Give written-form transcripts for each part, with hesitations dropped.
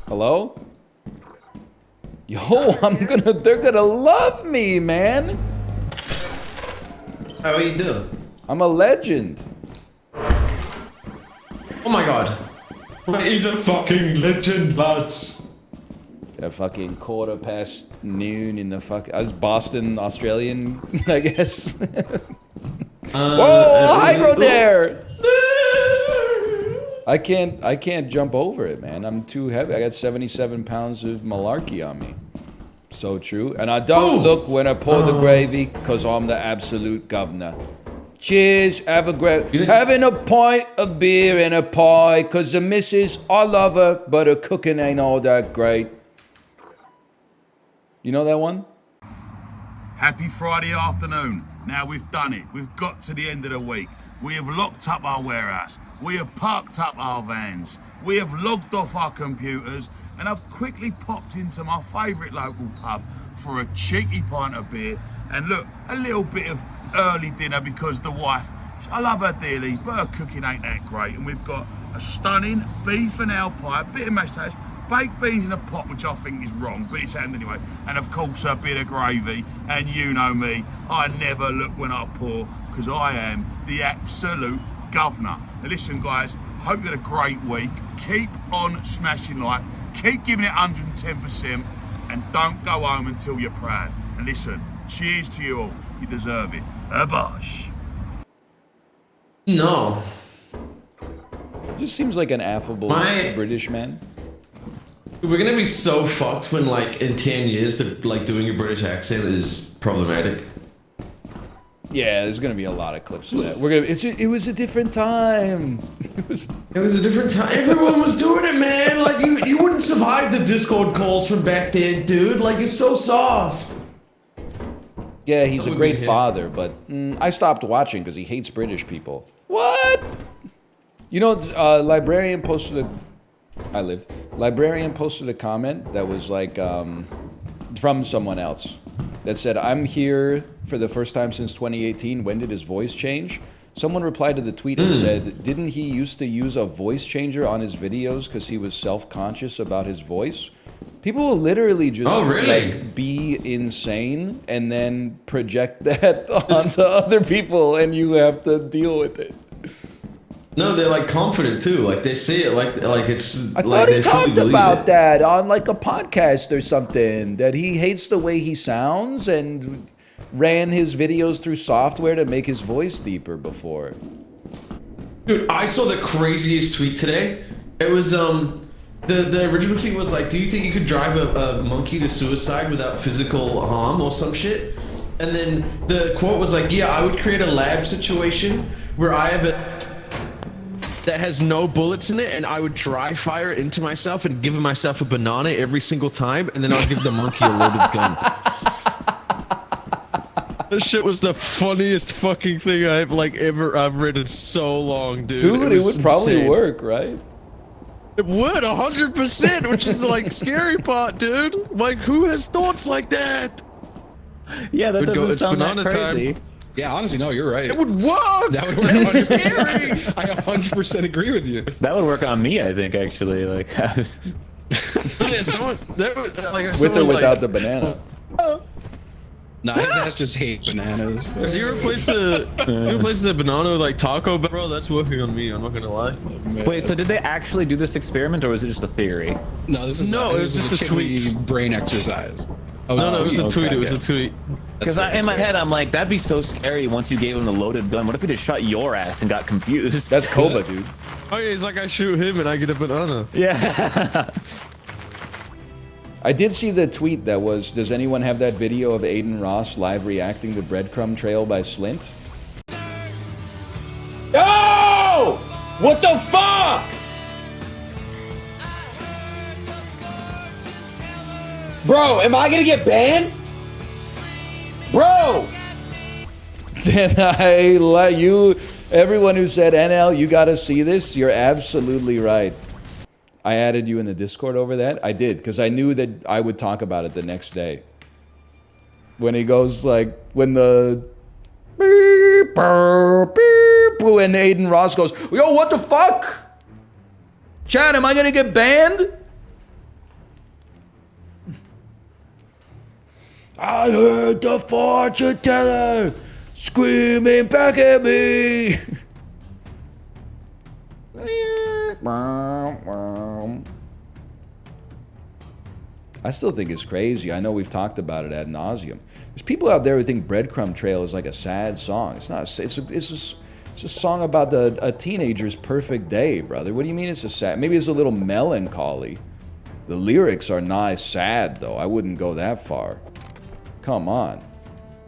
Hello? Yo, they're gonna love me, man. How are you doing? I'm a legend. Oh my god. He's a fucking legend, lads. At fucking noon in the That's Boston, Australian, I guess. Whoa, hydro there! I can't jump over it, man. I'm too heavy. I got 77 pounds of malarkey on me. So true. And I don't look when I pour the gravy, cause I'm the absolute governor. Cheers, having a pint of beer and a pie, cause the missus, I love her, but her cooking ain't all that great. You know that one? Happy Friday afternoon. Now we've done it. We've got to the end of the week. We have locked up our warehouse. We have parked up our vans. We have logged off our computers, and I've quickly popped into my favourite local pub for a cheeky pint of beer and look, a little bit of early dinner because the wife, I love her dearly, but her cooking ain't that great. And we've got a stunning beef and ale pie, a bit of mashed potatoes, baked beans in a pot, which I think is wrong, but it's happened anyway. And of course a bit of gravy, and you know me, I never look when I pour, because I am the absolute governor. Now listen guys, hope you had a great week. Keep on smashing life, keep giving it 110%, and don't go home until you're proud. And listen, cheers to you all, you deserve it. ABOSH. No. Just seems like an affable British man. We're gonna be so fucked when, like, in 10 years, like, doing a British accent is problematic. Yeah, there's gonna be a lot of clips of that. It was a different time. It was a different time. Everyone was doing it, man. Like, you wouldn't survive the Discord calls from back then, dude. Like, you're so soft. Yeah, he's a great father, but I stopped watching because he hates British people. What? You know, Librarian posted a comment that was like, from someone else that said, I'm here for the first time since 2018. When did his voice change? Someone replied to the tweet and said, didn't he used to use a voice changer on his videos because he was self-conscious about his voice? People will literally just like be insane and then project that onto other people, and you have to deal with it. No, they're like confident too. Like they say it like it's. I thought he talked about that on like a podcast or something. That he hates the way he sounds and ran his videos through software to make his voice deeper before. Dude, I saw the craziest tweet today. It was the original tweet was like, do you think you could drive a monkey to suicide without physical harm or some shit? And then the quote was like, yeah, I would create a lab situation where I have that has no bullets in it, and I would dry fire it into myself and give myself a banana every single time, and then I'll give the monkey a loaded gun. This shit was the funniest fucking thing I've read in so long, dude. Dude, it would probably work, right? It would, 100%, which is the like scary part, dude. Like, who has thoughts like that? Yeah, that doesn't sound that crazy. Time. Yeah, honestly, no, you're right. It would work. That would work. It's scary. I 100% agree with you. That would work on me, I think, actually. Like, Yeah, someone, with or without the banana. Nah, his ass just hates bananas. If you replace the banana with like taco, bro, that's working on me. I'm not gonna lie. wait, so did they actually do this experiment, or was it just a theory? No, this is it was just a tweet. Brain exercise. No, it was a tweet. It was a tweet. Because in my head, I'm like, that'd be so scary once you gave him the loaded gun. What if he just shot your ass and got confused? That's Coba, dude. Oh yeah, he's like, I shoot him and I get a banana. Yeah. I did see the tweet that was, does anyone have that video of Adin Ross live reacting to Breadcrumb Trail by Slint? Yo! What the fuck? Bro, am I gonna get banned? Bro! Then I let you, everyone who said NL, you gotta see this, you're absolutely right. I added you in the Discord over that. I did, because I knew that I would talk about it the next day. When he goes like, when the beep, burr, beep, and Adin Ross goes, yo, what the fuck? Chad, am I gonna get banned? I heard the fortune teller screaming back at me. I still think it's crazy. I know we've talked about it ad nauseum. There's people out there who think Breadcrumb Trail is like a sad song. It's not. It's a song about a teenager's perfect day, brother. What do you mean it's a sad? Maybe it's a little melancholy. The lyrics are not sad though. I wouldn't go that far. Come on.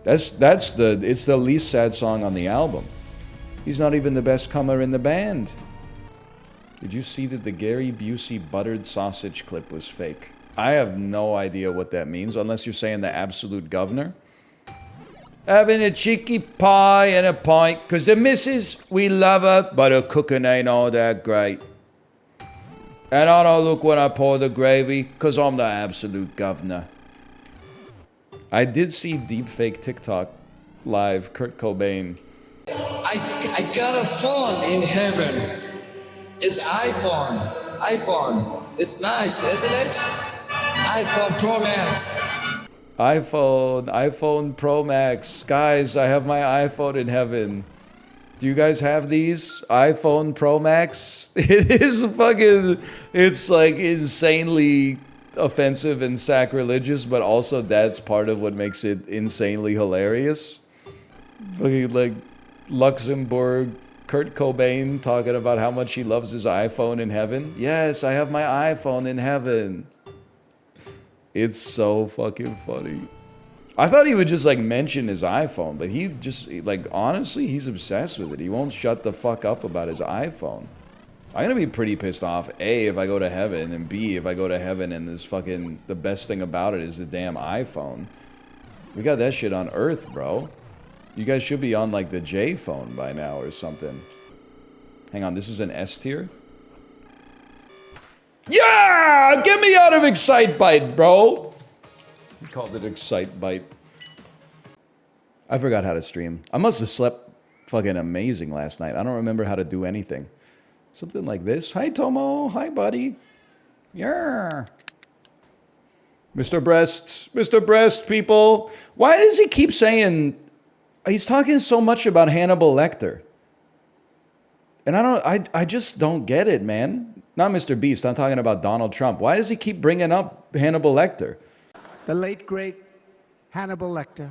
It's the least sad song on the album. He's not even the best comer in the band. Did you see that the Gary Busey buttered sausage clip was fake? I have no idea what that means, unless you're saying the absolute governor. Having a cheeky pie and a pint, 'cause the missus, we love her, but her cooking ain't all that great. And I don't look when I pour the gravy, 'cause I'm the absolute governor. I did see deepfake TikTok live Kurt Cobain. I got a phone in heaven. It's iPhone. It's nice, isn't it? iPhone Pro Max. iPhone Pro Max. Guys, I have my iPhone in heaven. Do you guys have these? iPhone Pro Max? It is fucking, it's like insanely offensive and sacrilegious, but also that's part of what makes it insanely hilarious. Fucking like Luxembourg, Kurt Cobain talking about how much he loves his iPhone in heaven. Yes, I have my iPhone in heaven. It's so fucking funny. I thought he would just like mention his iPhone, but he just like honestly, he's obsessed with it. He won't shut the fuck up about his iPhone. I'm gonna be pretty pissed off, A, if I go to heaven, and B, if I go to heaven and this fucking, the best thing about it is the damn iPhone. We got that shit on Earth, bro. You guys should be on like the J phone by now or something. Hang on, this is an S tier? Yeah! Get me out of Excitebite, bro! He called it Excitebite. I forgot how to stream. I must have slept fucking amazing last night. I don't remember how to do anything. Something like this. Hi, Tomo. Hi, buddy. Yeah. Mr. Breast, people. Why does he keep saying... He's talking so much about Hannibal Lecter. And I just don't get it, man. Not Mr. Beast. I'm talking about Donald Trump. Why does he keep bringing up Hannibal Lecter? The late, great Hannibal Lecter.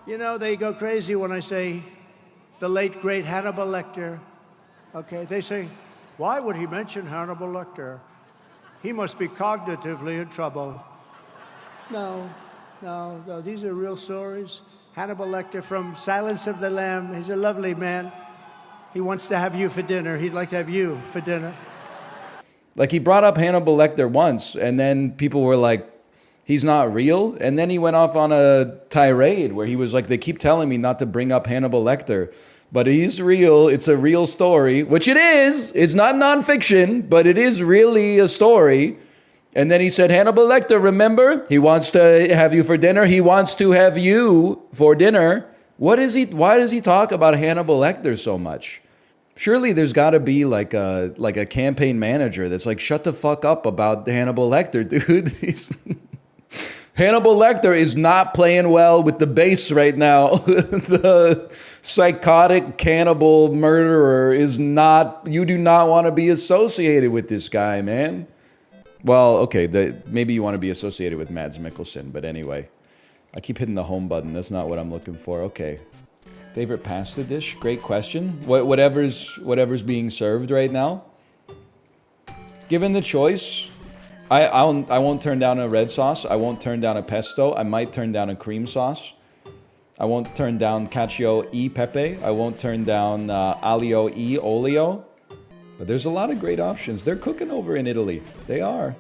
You know, they go crazy when I say the late, great Hannibal Lecter. Okay, they say, why would he mention Hannibal Lecter? He must be cognitively in trouble. No, these are real stories. Hannibal Lecter from Silence of the Lamb. He's a lovely man. He wants to have you for dinner. He'd like to have you for dinner. Like, he brought up Hannibal Lecter once, and then people were like, he's not real? And then he went off on a tirade where he was like, they keep telling me not to bring up Hannibal Lecter. But he's real. It's a real story, which it is. It's not nonfiction, but it is really a story. And then he said, Hannibal Lecter, remember? He wants to have you for dinner. He wants to have you for dinner. Why does he talk about Hannibal Lecter so much? Surely there's got to be like a campaign manager that's like, shut the fuck up about Hannibal Lecter, dude. Hannibal Lecter is not playing well with the base right now. The psychotic cannibal murderer is not, you do not want to be associated with this guy, man. Well, okay, maybe you want to be associated with Mads Mikkelsen, but anyway. I keep hitting the home button. That's not what I'm looking for. Okay. Favorite pasta dish? Great question. Whatever's being served right now. Given the choice, I won't turn down a red sauce. I won't turn down a pesto. I might turn down a cream sauce. I won't turn down cacio e pepe. I won't turn down aglio e olio. But there's a lot of great options. They're cooking over in Italy. They are.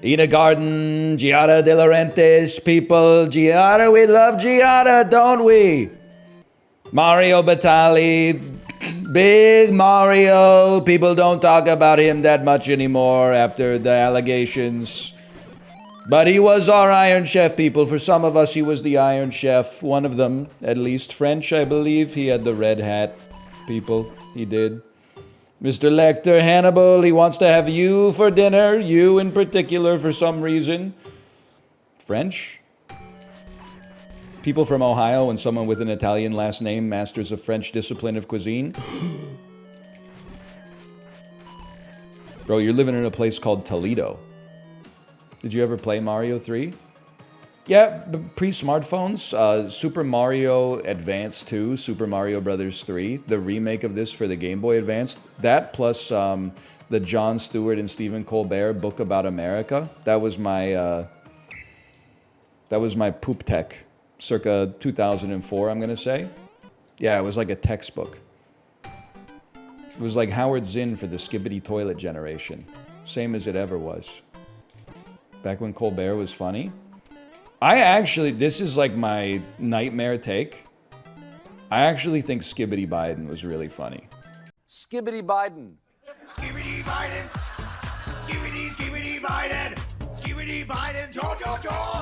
Ina Garden, Giada De Laurentiis, people. Giada, we love Giada, don't we? Mario Batali, big Mario. People don't talk about him that much anymore after the allegations. But he was our Iron Chef, people. For some of us, he was the Iron Chef. One of them, at least. French, I believe. He had the red hat, people. He did. Mr. Lecter, Hannibal, he wants to have you for dinner. You in particular for some reason. French? People from Ohio and someone with an Italian last name, masters of French discipline of cuisine. Bro, you're living in a place called Toledo. Did you ever play Mario 3? Yeah, pre-smartphones. Super Mario Advance 2, Super Mario Brothers 3, the remake of this for the Game Boy Advance. That plus the Jon Stewart and Stephen Colbert book about America. That was my poop tech, circa 2004, I'm gonna say. Yeah, it was like a textbook. It was like Howard Zinn for the Skibidi toilet generation. Same as it ever was. Back when Colbert was funny. This is like my nightmare take. I actually think Skibidi Biden was really funny. Skibidi Biden. Skibidi Biden. Skibidi Biden. Skibidi Biden. Joe.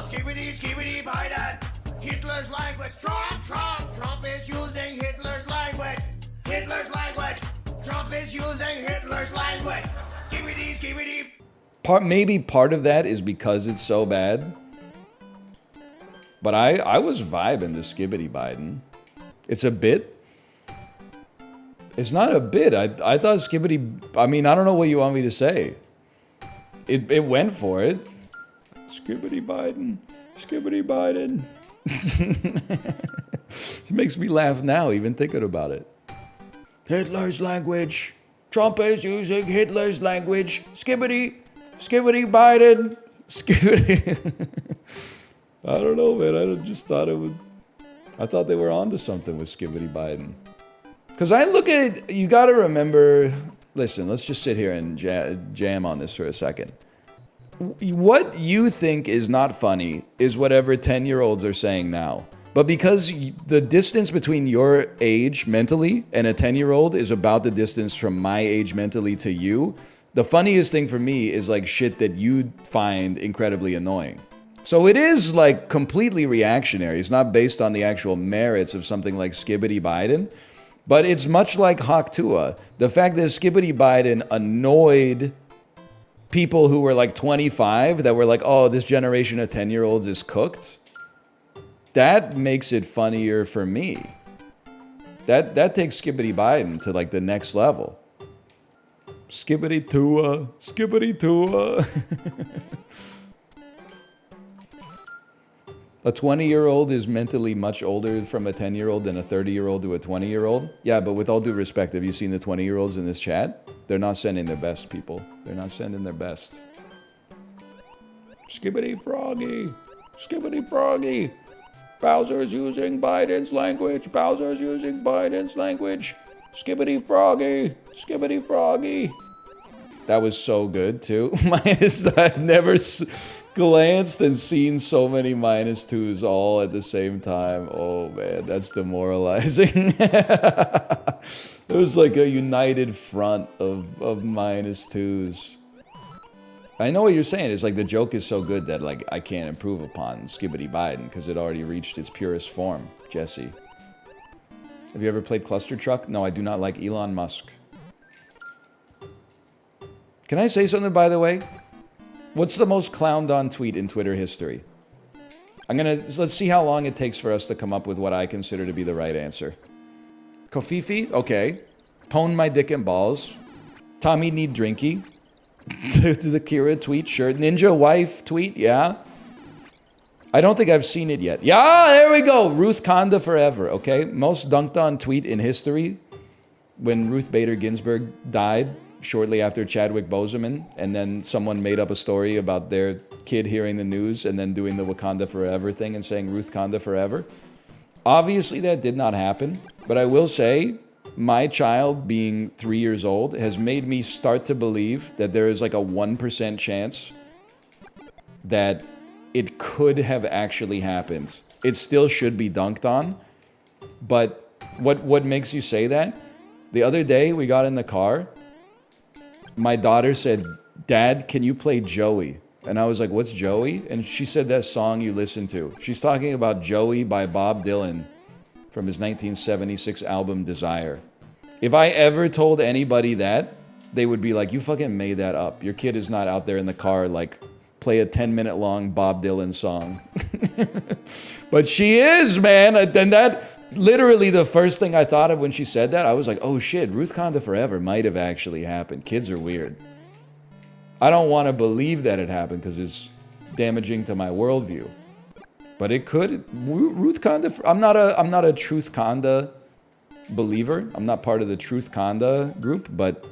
Skibidi Biden. Hitler's language. Trump is using Hitler's language. Trump is using Hitler's language. Skibidi. Maybe part of that is because it's so bad. But I was vibing to Skibidi Biden. It's a bit. It's not a bit. I thought Skibidi... I mean, I don't know what you want me to say. It went for it. Skibidi Biden. Skibidi Biden. It makes me laugh now, even thinking about it. Hitler's language. Trump is using Hitler's language. Skibidi Biden. Skibidi... I don't know, man. I just thought it would... I thought they were onto something with Skibidi Biden. Because I look at it... You got to remember... Listen, let's just sit here and jam on this for a second. What you think is not funny is whatever 10-year-olds are saying now. But because the distance between your age mentally and a 10-year-old is about the distance from my age mentally to you, the funniest thing for me is like shit that you find incredibly annoying. So it is like completely reactionary. It's not based on the actual merits of something like Skibidi Biden. But it's much like Haktua. The fact that Skibidi Biden annoyed people who were like 25 that were like, oh, this generation of 10-year-olds is cooked. That makes it funnier for me. That takes Skibidi Biden to like the next level. Skibidi Tua. A 20-year-old is mentally much older from a 10-year-old than a 30-year-old to a 20-year-old. Yeah, but with all due respect, have you seen the 20-year-olds in this chat? They're not sending their best, people. They're not sending their best. Skibidi Froggy. Skibidi Froggy. Bowser's using Biden's language. Bowser's using Biden's language. Skibidi Froggy. Skibidi Froggy. That was so good, too. I've never glanced and seen so many -2s all at the same time. Oh, man, that's demoralizing. It was like a united front of -2s. I know what you're saying. It's like the joke is so good that like I can't improve upon Skibidi Biden because it already reached its purest form. Jesse. Have you ever played Cluster Truck? No, I do not like Elon Musk. Can I say something, by the way? What's the most clowned on tweet in Twitter history? Let's see how long it takes for us to come up with what I consider to be the right answer. Kofifi? Okay. Pwn my dick and balls. Tommy need drinky. The Kira tweet, sure. Ninja wife tweet, yeah. I don't think I've seen it yet. Yeah, there we go. Ruthkanda forever, okay? Most dunked on tweet in history when Ruth Bader Ginsburg died shortly after Chadwick Boseman, and then someone made up a story about their kid hearing the news and then doing the Wakanda forever thing and saying Ruthkanda forever. Obviously that did not happen, but I will say my child being 3 years old has made me start to believe that there is like a 1% chance that it could have actually happened. It still should be dunked on, but what makes you say that? The other day we got in the car, my daughter said, "Dad, can you play Joey?" And I was like, "What's Joey?" And she said that song you listen to. She's talking about Joey by Bob Dylan from his 1976 album Desire. If I ever told anybody that, they would be like, you fucking made that up. Your kid is not out there in the car like, play a 10-minute long Bob Dylan song. But she is, man. And that, literally the first thing I thought of when she said that, I was like, oh shit, Ruthkanda Forever might have actually happened. Kids are weird. I don't want to believe that it happened because it's damaging to my worldview. But it could. Ruthkanda, I'm not a Truthkanda believer. I'm not part of the Truthkanda group, but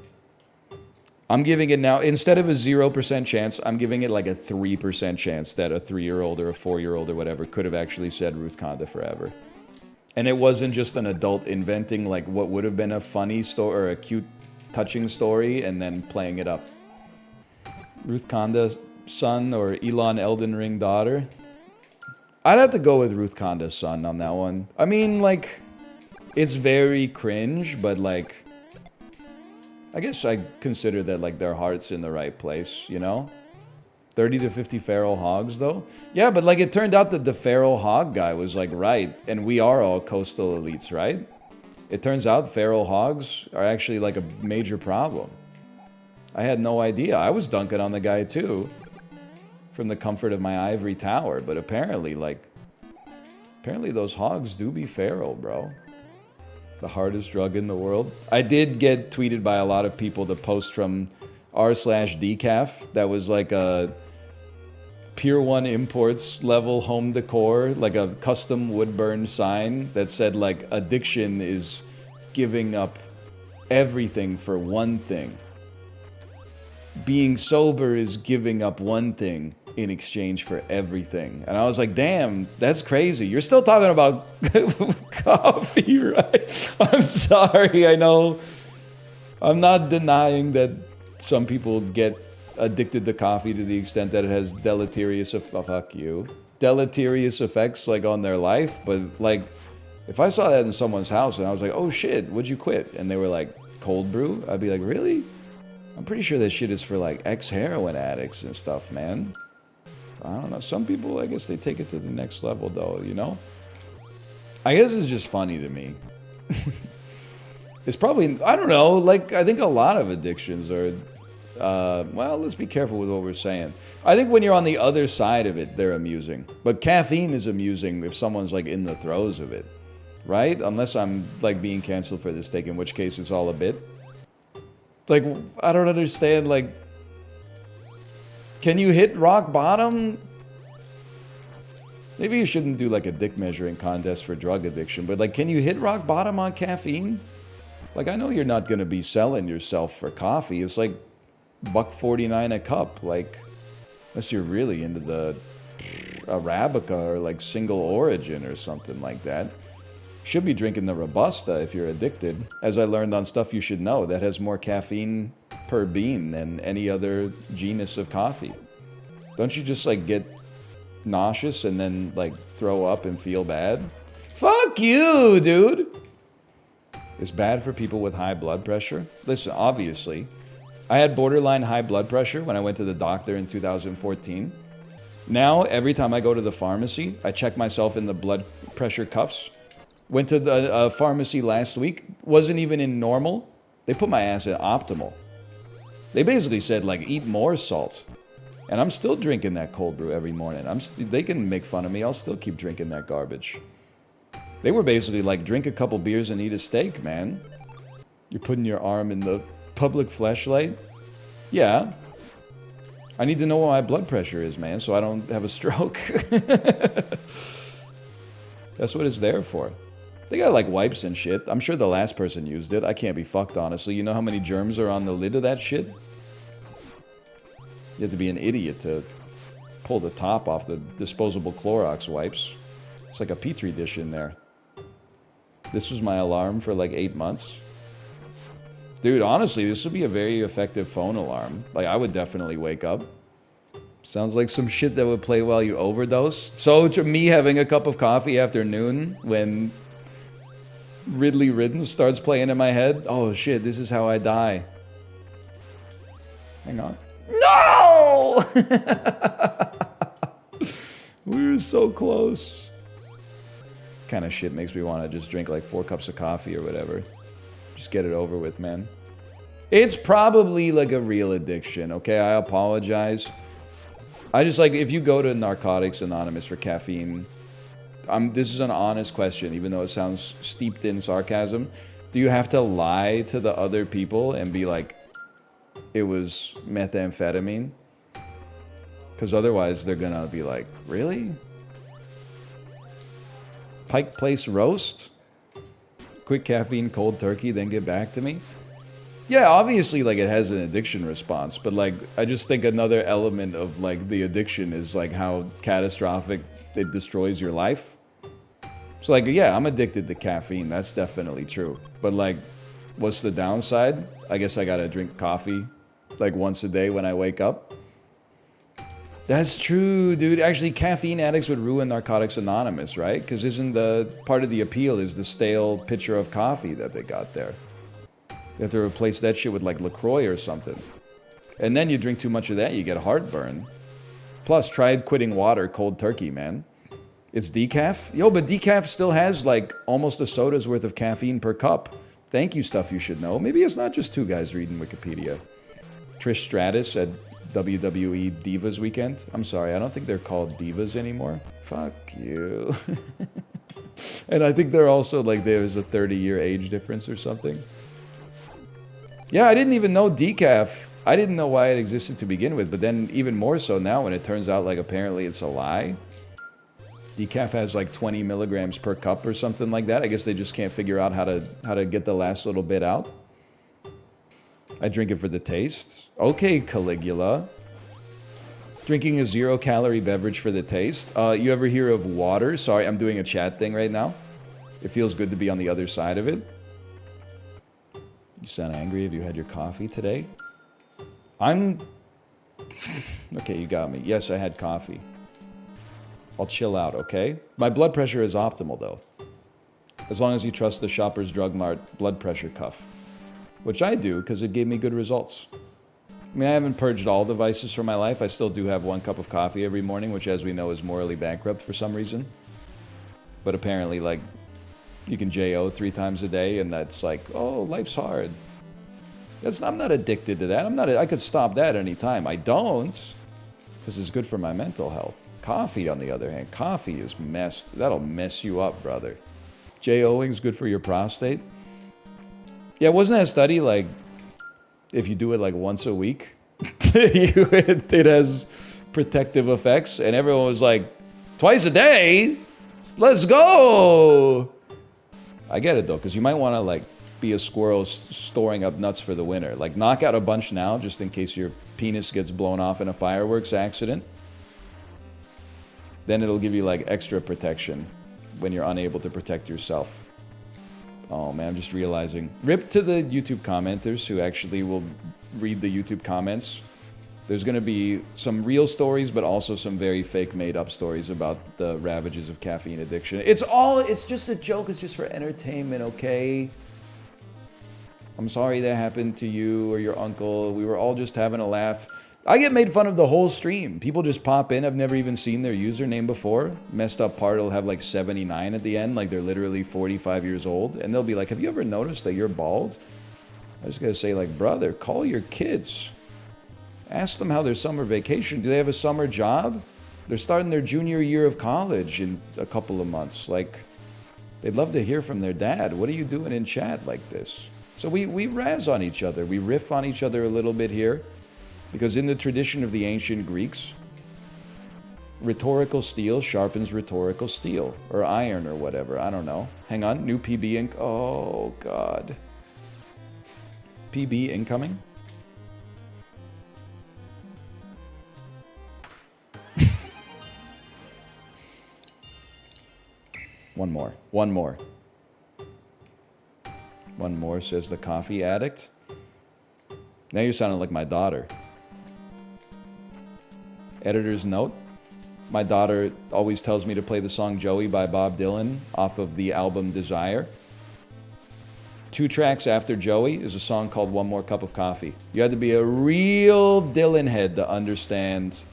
I'm giving it now, instead of a 0% chance, I'm giving it like a 3% chance that a 3-year-old or a 4-year-old or whatever could have actually said Ruthkanda Forever. And it wasn't just an adult inventing like what would have been a funny story or a cute, touching story and then playing it up. Ruthkanda's son or Elon Elden Ring daughter? I'd have to go with Ruthkanda's son on that one. I mean, like, it's very cringe, but like, I guess I consider that like their heart's in the right place, you know? 30 to 50 feral hogs though? Yeah, but like it turned out that the feral hog guy was like right, and we are all coastal elites, right? It turns out feral hogs are actually like a major problem. I had no idea. I was dunking on the guy too, from the comfort of my ivory tower, but apparently those hogs do be feral, bro. The hardest drug in the world. I did get tweeted by a lot of people the post from r/decaf that was like a Pier 1 Imports level home decor, like a custom wood burn sign that said like addiction is giving up everything for one thing. Being sober is giving up one thing in exchange for everything. And I was like, damn, that's crazy. You're still talking about coffee, right? I'm sorry, I know. I'm not denying that some people get addicted to coffee to the extent that it has deleterious effects like on their life. But like, if I saw that in someone's house and I was like, oh shit, what'd you quit? And they were like, cold brew? I'd be like, really? I'm pretty sure that shit is for like ex-heroin addicts and stuff, man. I don't know. Some people, I guess they take it to the next level though, you know? I guess it's just funny to me. It's probably, I don't know, like, I think a lot of addictions are, well, let's be careful with what we're saying. I think when you're on the other side of it, they're amusing. But caffeine is amusing if someone's, like, in the throes of it. Right? Unless I'm, like, being canceled for this take, in which case it's all a bit. Like, I don't understand, like, can you hit rock bottom? Maybe you shouldn't do, like, a dick measuring contest for drug addiction, but, like, can you hit rock bottom on caffeine? Like, I know you're not going to be selling yourself for coffee. It's like $1.49 a cup. Like, unless you're really into the Arabica or like single origin or something like that. Should be drinking the Robusta if you're addicted. As I learned on Stuff You Should Know, that has more caffeine per bean than any other genus of coffee. Don't you just like get nauseous and then like throw up and feel bad? Fuck you, dude! It's bad for people with high blood pressure. Listen, obviously, I had borderline high blood pressure when I went to the doctor in 2014. Now, every time I go to the pharmacy, I check myself in the blood pressure cuffs. Went to the pharmacy last week, wasn't even in normal. They put my ass in optimal. They basically said, like, eat more salt. And I'm still drinking that cold brew every morning. They can make fun of me, I'll still keep drinking that garbage. They were basically like, drink a couple beers and eat a steak, man. You're putting your arm in the public fleshlight? Yeah. I need to know what my blood pressure is, man, so I don't have a stroke. That's what it's there for. They got like wipes and shit. I'm sure the last person used it. I can't be fucked, honestly. You know how many germs are on the lid of that shit? You have to be an idiot to pull the top off the disposable Clorox wipes. It's like a petri dish in there. This was my alarm for like 8 months. Dude, honestly, this would be a very effective phone alarm. Like, I would definitely wake up. Sounds like some shit that would play while you overdose. So, to me having a cup of coffee after noon when Ridley Ridden starts playing in my head. Oh shit, this is how I die. Hang on. No! We were so close. Kind of shit makes me want to just drink like 4 cups of coffee or whatever. Just get it over with, man. It's probably like a real addiction, okay? I apologize. I just like, if you go to Narcotics Anonymous for caffeine, this is an honest question, even though it sounds steeped in sarcasm. Do you have to lie to the other people and be like, it was methamphetamine? Because otherwise they're gonna be like, really? Pike Place roast? Quick caffeine, cold turkey, then get back to me? Yeah, obviously, like, it has an addiction response, but, like, I just think another element of, like, the addiction is, like, how catastrophic it destroys your life. So, like, yeah, I'm addicted to caffeine. That's definitely true. But, like, what's the downside? I guess I gotta drink coffee, like, once a day when I wake up. That's true, dude. Actually, caffeine addicts would ruin Narcotics Anonymous, right? Because isn't the part of the appeal is the stale pitcher of coffee that they got there? You have to replace that shit with like LaCroix or something. And then you drink too much of that, you get heartburn. Plus, try quitting water cold turkey, man. It's decaf? Yo, but decaf still has like almost a soda's worth of caffeine per cup. Thank you, stuff you should know. Maybe it's not just two guys reading Wikipedia. Trish Stratus at WWE Divas Weekend. I'm sorry, I don't think they're called divas anymore. Fuck you. And I think they're also like, there's a 30-year age difference or something. Yeah, I didn't even know decaf. I didn't know why it existed to begin with, but then even more so now when it turns out like apparently it's a lie. Decaf has like 20 milligrams per cup or something like that. I guess they just can't figure out how to get the last little bit out. I drink it for the taste. Okay, Caligula. Drinking a 0-calorie beverage for the taste. You ever hear of water? Sorry, I'm doing a chat thing right now. It feels good to be on the other side of it. You sound angry. Have you had your coffee today? Okay, you got me. Yes, I had coffee. I'll chill out, okay? My blood pressure is optimal, though. As long as you trust the Shoppers Drug Mart blood pressure cuff. Which I do, because it gave me good results. I mean, I haven't purged all the vices from my life. I still do have 1 cup of coffee every morning, which, as we know, is morally bankrupt for some reason. But apparently, like, you can JO 3 times a day, and that's like, oh, life's hard. I'm not addicted to that. I could stop that any time. I don't, because it's good for my mental health. Coffee, on the other hand, coffee is that'll mess you up, brother. JOing's good for your prostate. Yeah, wasn't that a study, like, if you do it, like, once a week, it has protective effects, and everyone was like, twice a day? Let's go! I get it, though, because you might want to, like, be a squirrel storing up nuts for the winter. Like, knock out a bunch now, just in case your penis gets blown off in a fireworks accident. Then it'll give you, like, extra protection when you're unable to protect yourself. Oh, man, I'm just realizing. Rip to the YouTube commenters who actually will read the YouTube comments. There's going to be some real stories, but also some very fake made-up stories about the ravages of caffeine addiction. It's just a joke. It's just for entertainment, okay? I'm sorry that happened to you or your uncle. We were all just having a laugh. I get made fun of the whole stream. People just pop in. I've never even seen their username before. Messed up part will have like 79 at the end, like they're literally 45 years old. And they'll be like, have you ever noticed that you're bald? I just gotta say, like, brother, call your kids. Ask them how their summer vacation. Do they have a summer job? They're starting their junior year of college in a couple of months. Like, they'd love to hear from their dad. What are you doing in chat like this? So we razz on each other. We riff on each other a little bit here. Because in the tradition of the ancient Greeks, rhetorical steel sharpens rhetorical steel. Or iron or whatever. I don't know. Hang on. New PB ink. Oh, God. PB incoming? One more. One more. One more, says the coffee addict. Now you're sounding like my daughter. Editor's note. My daughter always tells me to play the song Joey by Bob Dylan off of the album Desire. 2 tracks after Joey is a song called One More Cup of Coffee. You had to be a real Dylan head to understand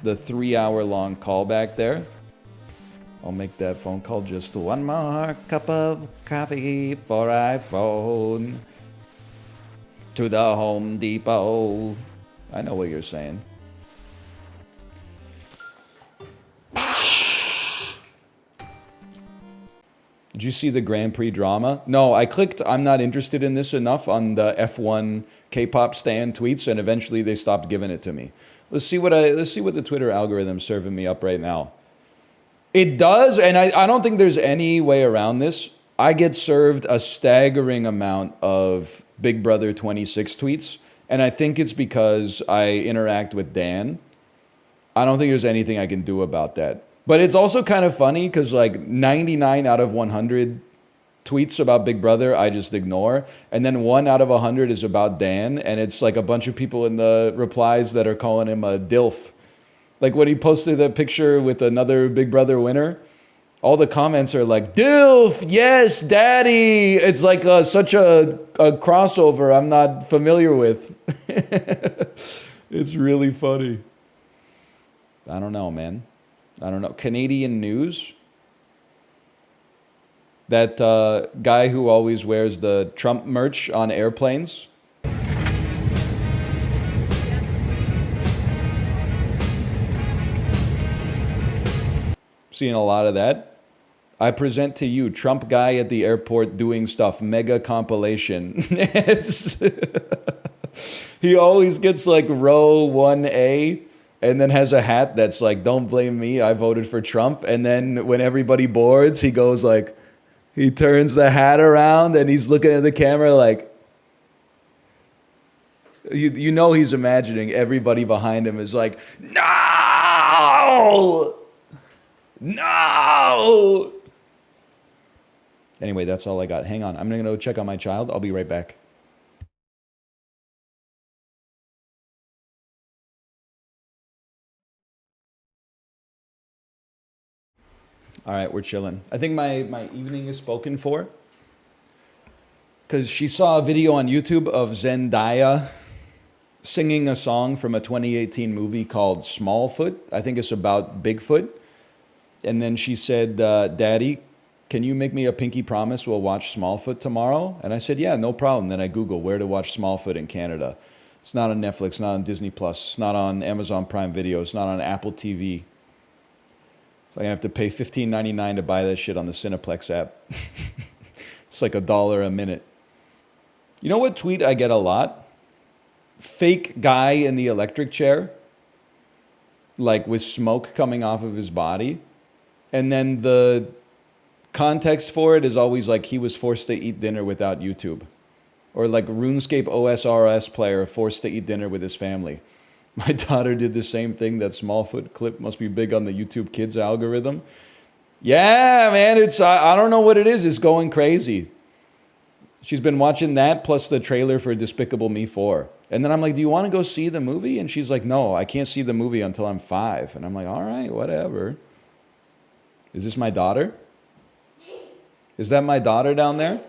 the 3-hour-long callback there. I'll make that phone call. Just one more cup of coffee for iPhone. To the Home Depot. I know what you're saying. Did you see the Grand Prix drama? No, I clicked I'm not interested in this enough on the F1 K-pop stan tweets, and eventually they stopped giving it to me. Let's see what the Twitter algorithm's serving me up right now. It does, and I don't think there's any way around this. I get served a staggering amount of Big Brother 26 tweets, and I think it's because I interact with Dan. I don't think there's anything I can do about that. But it's also kind of funny because like 99 out of 100 tweets about Big Brother I just ignore. And then 1 out of 100 is about Dan. And it's like a bunch of people in the replies that are calling him a DILF. Like when he posted that picture with another Big Brother winner, all the comments are like, DILF, yes, daddy. It's like such a crossover I'm not familiar with. It's really funny. I don't know, man. I don't know. Canadian news. That guy who always wears the Trump merch on airplanes. Seeing a lot of that. I present to you Trump guy at the airport doing stuff. Mega compilation. He always gets like row 1A. And then has a hat that's like, don't blame me, I voted for Trump. And then when everybody boards, he goes like, he turns the hat around and he's looking at the camera like, you know he's imagining everybody behind him is like, no! No! Anyway, that's all I got. Hang on, I'm gonna go check on my child. I'll be right back. All right, we're chilling. I think my evening is spoken for. Because she saw a video on YouTube of Zendaya singing a song from a 2018 movie called Smallfoot. I think it's about Bigfoot. And then she said, Daddy, can you make me a pinky promise we'll watch Smallfoot tomorrow? And I said, yeah, no problem. Then I Google where to watch Smallfoot in Canada. It's not on Netflix, not on Disney+, it's not on Amazon Prime Video, it's not on Apple TV. So I'm going to have to pay $15.99 to buy that shit on the Cineplex app. It's like $1 a minute. You know what tweet I get a lot? Fake guy in the electric chair. Like with smoke coming off of his body. And then the context for it is always like he was forced to eat dinner without YouTube. Or like RuneScape OSRS player forced to eat dinner with his family. My daughter did the same thing. That Smallfoot clip must be big on the YouTube Kids algorithm. Yeah, man, it's I don't know what it is. It's going crazy. She's been watching that plus the trailer for Despicable Me 4. And then I'm like, do you want to go see the movie? And she's like, no, I can't see the movie until I'm 5. And I'm like, all right, whatever. Is this my daughter? Is that my daughter down there?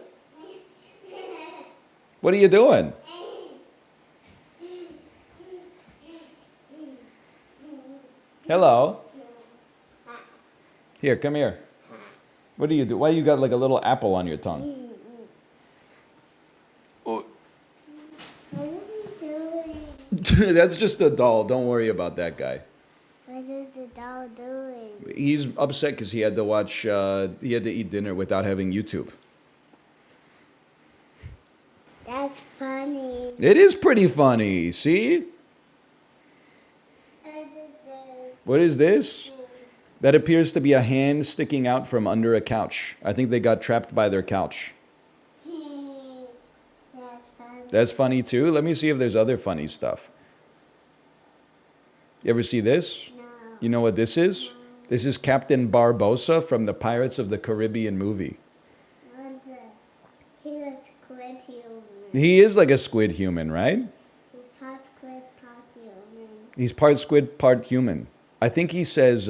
What are you doing? Hello. Here, come here. What do you do? Why you got like a little apple on your tongue? Oh. What is he doing? That's just a doll. Don't worry about that guy. What is the doll doing? He's upset because he had to watch, he had to eat dinner without having YouTube. That's funny. It is pretty funny, see? What is this? That appears to be a hand sticking out from under a couch. I think they got trapped by their couch. That's funny. That's funny too? Let me see if there's other funny stuff. You ever see this? No. You know what this is? No. This is Captain Barbossa from the Pirates of the Caribbean movie. What's it? He was squid human. He is like a squid human, right? He's part squid, part human. He's part squid, part human. I think he says,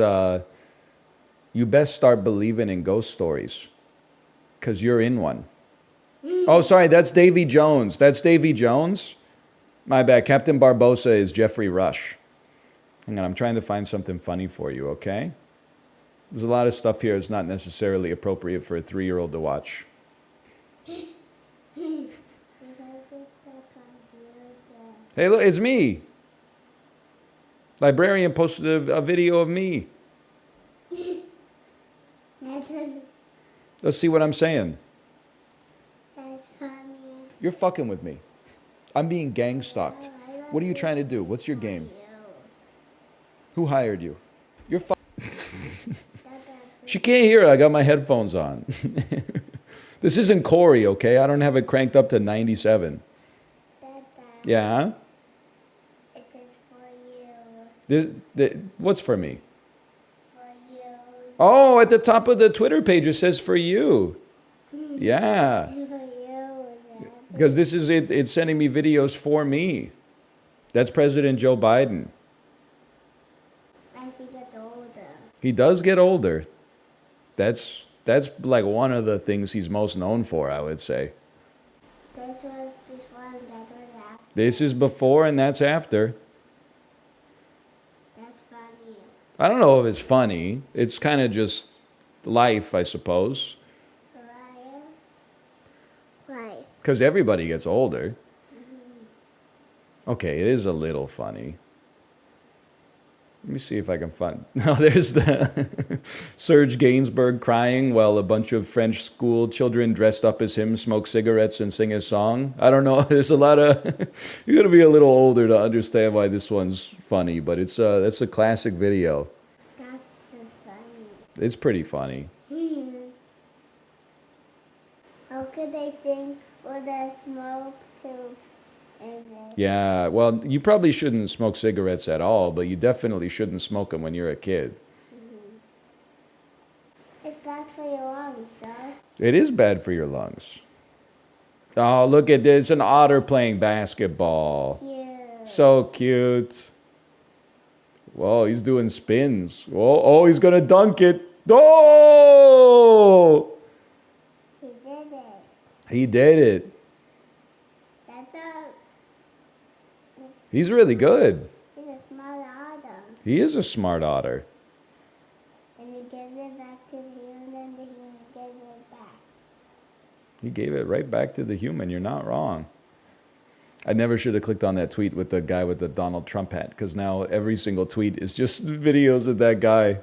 you best start believing in ghost stories. Because you're in one. Oh, sorry, that's Davy Jones. That's Davy Jones? My bad. Captain Barbossa is Jeffrey Rush. Hang on, I'm trying to find something funny for you, okay? There's a lot of stuff here that's not necessarily appropriate for a 3-year-old to watch. Hey, look, it's me. Librarian posted a video of me. Let's see what I'm saying. That's funny. You're fucking with me. I'm being gang stalked. What are you trying to do? What's your game? Who hired you? You're She can't hear it. I got my headphones on. This isn't Corey, okay? I don't have it cranked up to 97. Yeah? It is for you. What's for me? For you. Oh, at the top of the Twitter page it says for you. Yeah. For you. Because this is it. It's sending me videos for me. That's President Joe Biden. As he gets older. He does get older. That's like one of the things he's most known for, I would say. This was before and that was after. This is before and that's after. That's funny. I don't know if it's funny. It's kind of just life, I suppose. Why? Because everybody gets older. Okay, it is a little funny. Let me see if I can find... No, there's the Serge Gainsbourg crying while a bunch of French school children dressed up as him smoke cigarettes and sing his song. I don't know. There's a lot of... You got to be a little older to understand why this one's funny, but that's a classic video. That's so funny. It's pretty funny. How could they sing with a smoke tube in it? Yeah, well, you probably shouldn't smoke cigarettes at all, but you definitely shouldn't smoke them when you're a kid. It's bad for your lungs, sir. It is bad for your lungs. Oh, look at this, an otter playing basketball. Cute. So cute. Whoa, he's doing spins. Whoa, oh, he's gonna dunk it. Oh! He did it. He did it. That's a... He's really good. He's a smart otter. He is a smart otter. And he gives it back to the human, and the human gives it back. He gave it right back to the human. You're not wrong. I never should have clicked on that tweet with the guy with the Donald Trump hat, because now every single tweet is just videos of that guy.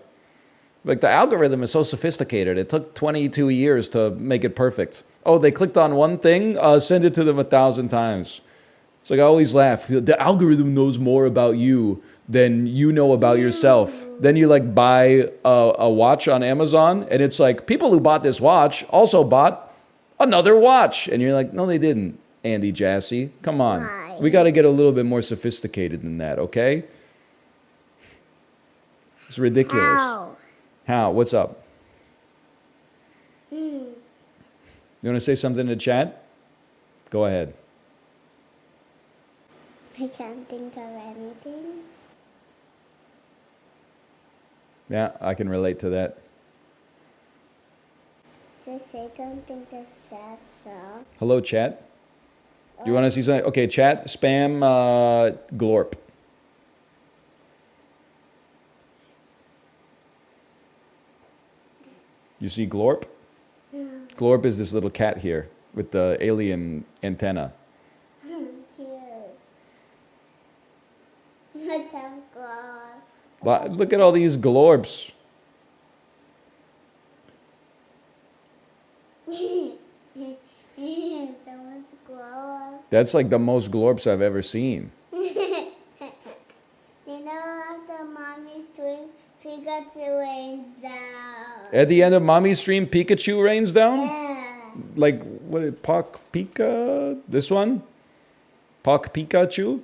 Like, the algorithm is so sophisticated. It took 22 years to make it perfect. Oh, they clicked on one thing? Send it to them 1,000 times. It's like, I always laugh. The algorithm knows more about you than you know about yourself. Then you, like, buy a watch on Amazon, and it's like, people who bought this watch also bought another watch. And you're like, no, they didn't, Andy Jassy. Come on. Why? We got to get a little bit more sophisticated than that, okay? It's ridiculous. How? How? What's up? You want to say something in the chat? Go ahead. I can't think of anything. Yeah, I can relate to that. Just say something that's sad, so. Hello, chat. You want to see something? Okay, chat, spam glorp. You see glorp? Glorp is this little cat here with the alien antenna. Cute. What's up, Glorp? Look at all these glorps. Someone's Glorp. That's like the most glorps I've ever seen. You know, after Mommy's twin, Pikachu rains down. At the end of Mommy's stream, Pikachu rains down? Yeah. Like, what, Pak Pika? This one? Pak Pikachu?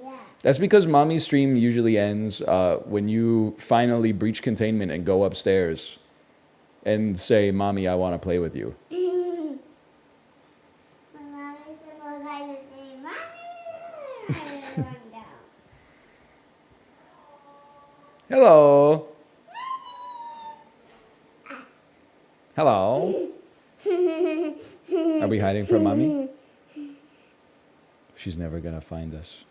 Yeah. That's because Mommy's stream usually ends when you finally breach containment and go upstairs and say, Mommy, I want to play with you. When Mommy's the little guy that say, Mommy! And then run down. Hello. Hello. Are we hiding from Mommy? She's never going to find us.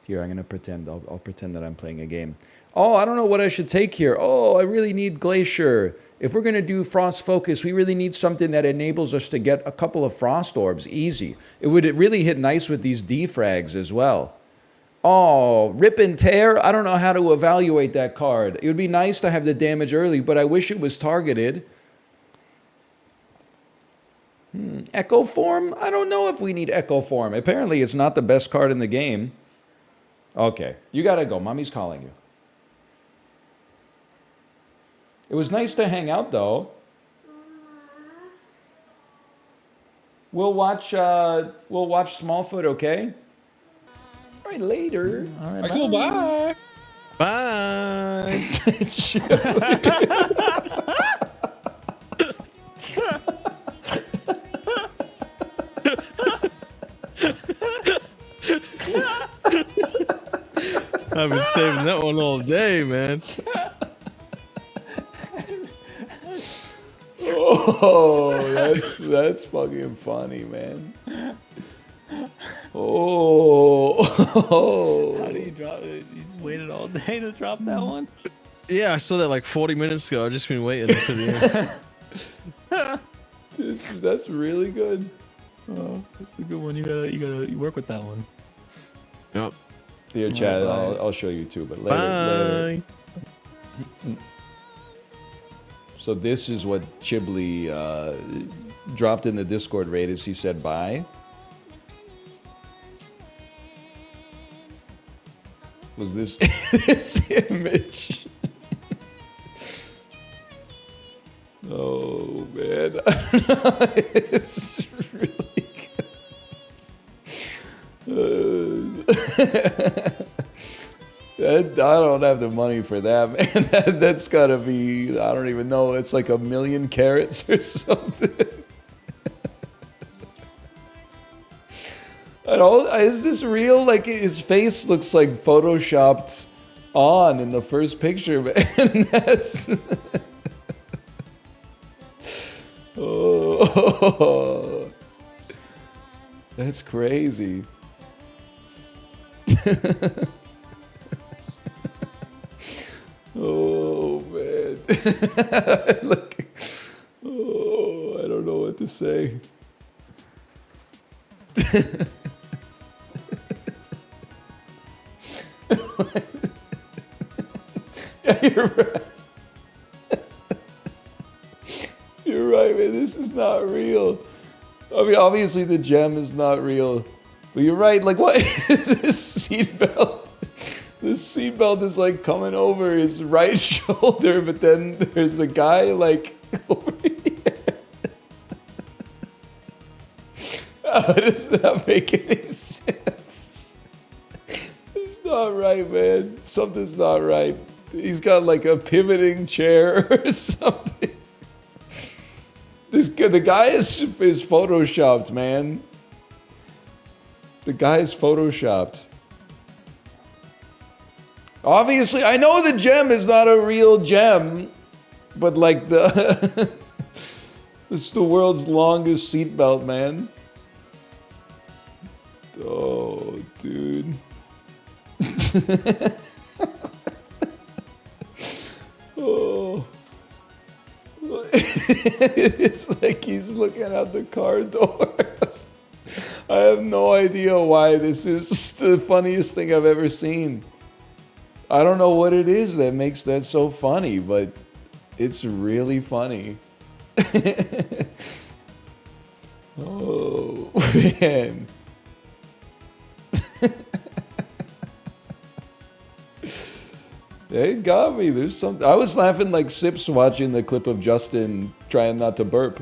Here, I'm gonna pretend. I'll pretend that I'm playing a game. Oh, I don't know what I should take here. Oh, I really need Glacier. If we're gonna do Frost Focus, we really need something that enables us to get a couple of Frost Orbs easy. It would really hit nice with these defrags as well. Oh, Rip and Tear. I don't know how to evaluate that card. It would be nice to have the damage early, but I wish it was targeted. Echo Form? I don't know if we need Echo Form. Apparently, it's not the best card in the game. Okay, you gotta go. Mommy's calling you. It was nice to hang out, though. We'll watch Smallfoot, okay? All right, later. All right, cool. Bye. Bye. I've been saving that one all day, man. Oh, that's fucking funny, man. Oh. How do you drop it? You just waited all day to drop that one? Yeah, I saw that like 40 minutes ago. I've just been waiting for the end. That's really good. Oh, that's a good one. You gotta work with that one. Yep. Here, Chad, I'll show you too, but later. So this is what Chibli dropped in the Discord raid as he said bye. Was this this image? Oh man, it's really good. I don't have the money for that, man. That's gotta be, I don't even know, it's like 1,000,000 carats or something. Is this real? Like, his face looks like photoshopped on in the first picture, man. That's... Oh, that's crazy. Oh man. Look. Oh, I don't know what to say. Yeah, you're right. You're right, man. This is not real. I mean, obviously the gem is not real. But you're right. Like, what? This seatbelt. This seatbelt is like coming over his right shoulder, but then there's a guy like over here. How does that make any sense? It's not right, man. Something's not right. He's got like a pivoting chair or something. The guy is photoshopped, man. The guy is photoshopped. Obviously, I know the gem is not a real gem, but like this is the world's longest seatbelt, man. Oh, dude. Oh. It's like he's looking out the car door. I have no idea why this is the funniest thing I've ever seen. I don't know what it is that makes that so funny, but it's really funny. Oh, man. It got me. There's some. I was laughing like Sips watching the clip of Justin trying not to burp.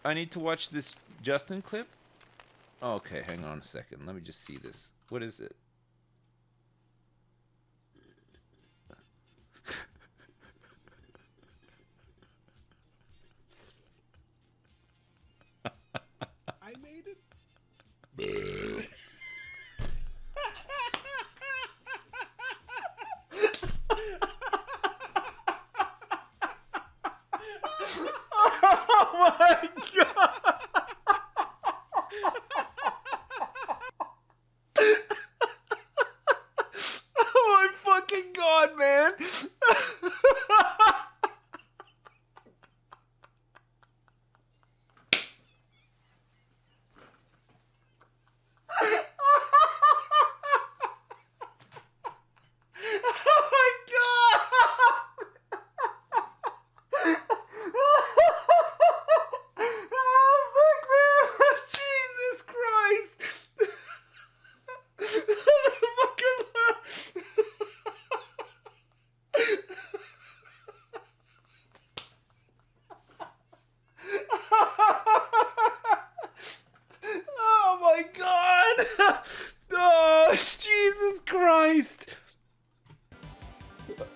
I need to watch this Justin clip? Okay, hang on a second. Let me just see this. What is it? I made it. Oh my god!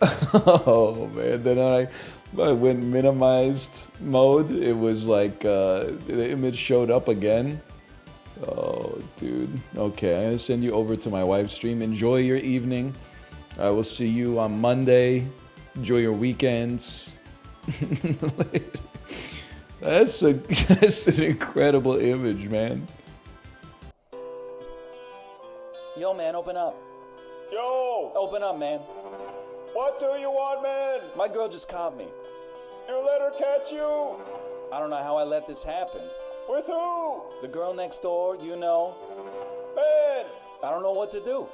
Oh man, then I went minimized mode. It was like the image showed up again. Oh, dude. Okay, I'm gonna send you over to my wife's stream. Enjoy your evening. I will see you on Monday. Enjoy your weekends. That's an incredible image, man. Yo, man, open up. Yo! Open up, man. What do you want, man? My girl just caught me. You let her catch you? I don't know how I let this happen. With who? The girl next door, you know. Man! I don't know what to do.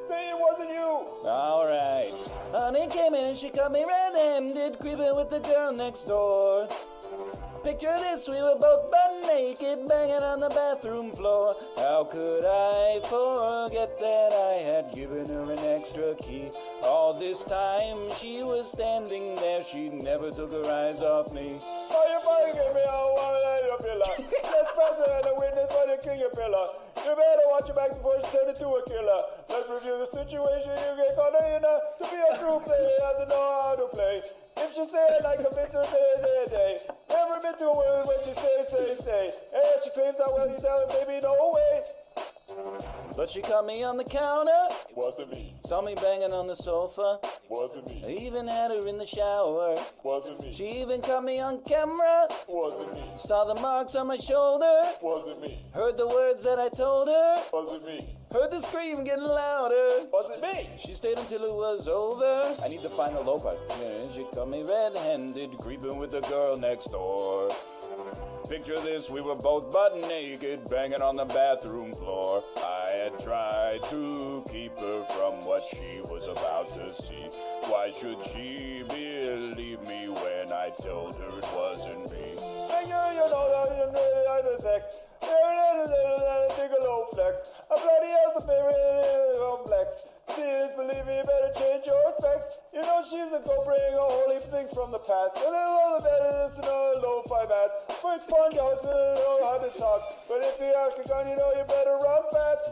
Say it wasn't you! Alright. Honey came in and she caught me red-handed, creeping with the girl next door. Picture this, we were both butt naked, banging on the bathroom floor. How could I forget that I had given her an extra key? All this time she was standing there, she never took her eyes off me. Oh, you fucking give me a one-liner pillar. Let's press and a witness for the king of pillar. You better watch your back before she turn into a killer. Let's review the situation. You get caught in to be a true player, you have to know how to play. If she say it like a bitch, day. Never been to a word when she say. And she claims how well you tell her, baby, no way. But she caught me on the counter. Wasn't me. Saw me banging on the sofa. Wasn't me. I even had her in the shower. Wasn't me. She even caught me on camera. Wasn't me. Saw the marks on my shoulder. Wasn't me. Heard the words that I told her. Wasn't me. Heard the scream getting louder. Wasn't me. She stayed until it was over. I need to find the low part. She caught me red-handed, creeping with the girl next door. Picture this, we were both butt naked, banging on the bathroom floor. I had tried to keep her from what she was about to see. Why should she believe me when I told her it wasn't me? And you know that you really like the sex. Take a low flex. A bloody hell's a favorite complex. Please believe me, you better change your specs. You know she's a go bring a whole heap of things from the past. And all the better is to know low-fi math. Quick fun out to know how to talk. But if you ask a gun, you know you better run fast.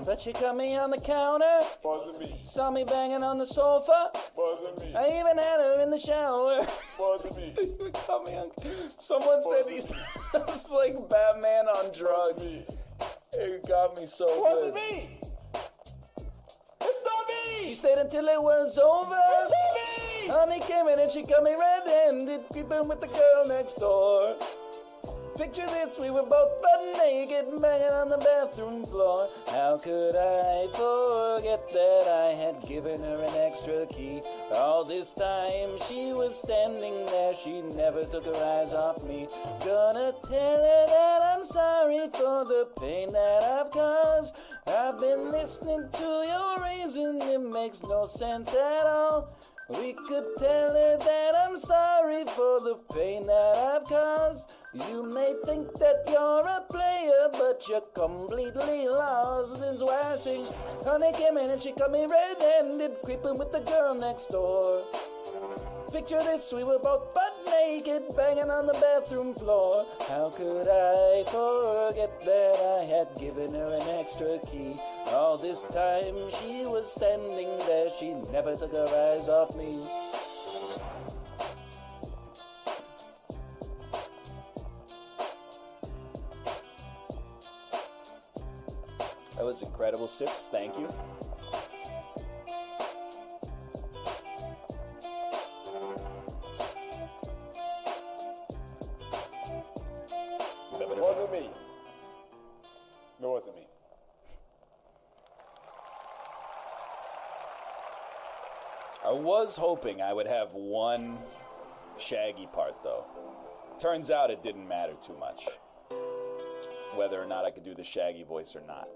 But she caught me on the counter. Wasn't me. Saw me banging on the sofa. Wasn't me. I even had her in the shower. Wasn't me. Caught me on. Someone said he's it's like Batman on drugs. It got me so Wasn't good. me. It's not me. She stayed until it was over. It's not me. Honey came in and she got me red-handed, creeping with the girl next door. Picture this, we were both butt naked, banging on the bathroom floor. How could I forget that I had given her an extra key? All this time she was standing there, she never took her eyes off me. Gonna tell her that I'm sorry for the pain that I've caused. I've been listening to your reason, it makes no sense at all. We could tell her that I'm sorry for the pain that I've caused. You may think that you're a player, but you're completely lost. That's why I sing. Honey came in and she caught me red-handed, creeping with the girl next door. Picture this, we were both butt naked, banging on the bathroom floor. How could I forget that I had given her an extra key? All this time she was standing there, she never took her eyes off me. That was incredible, Sips. Thank you. It wasn't me. It wasn't me. I was hoping I would have one Shaggy part, though. Turns out it didn't matter too much. Whether or not I could do the Shaggy voice or not.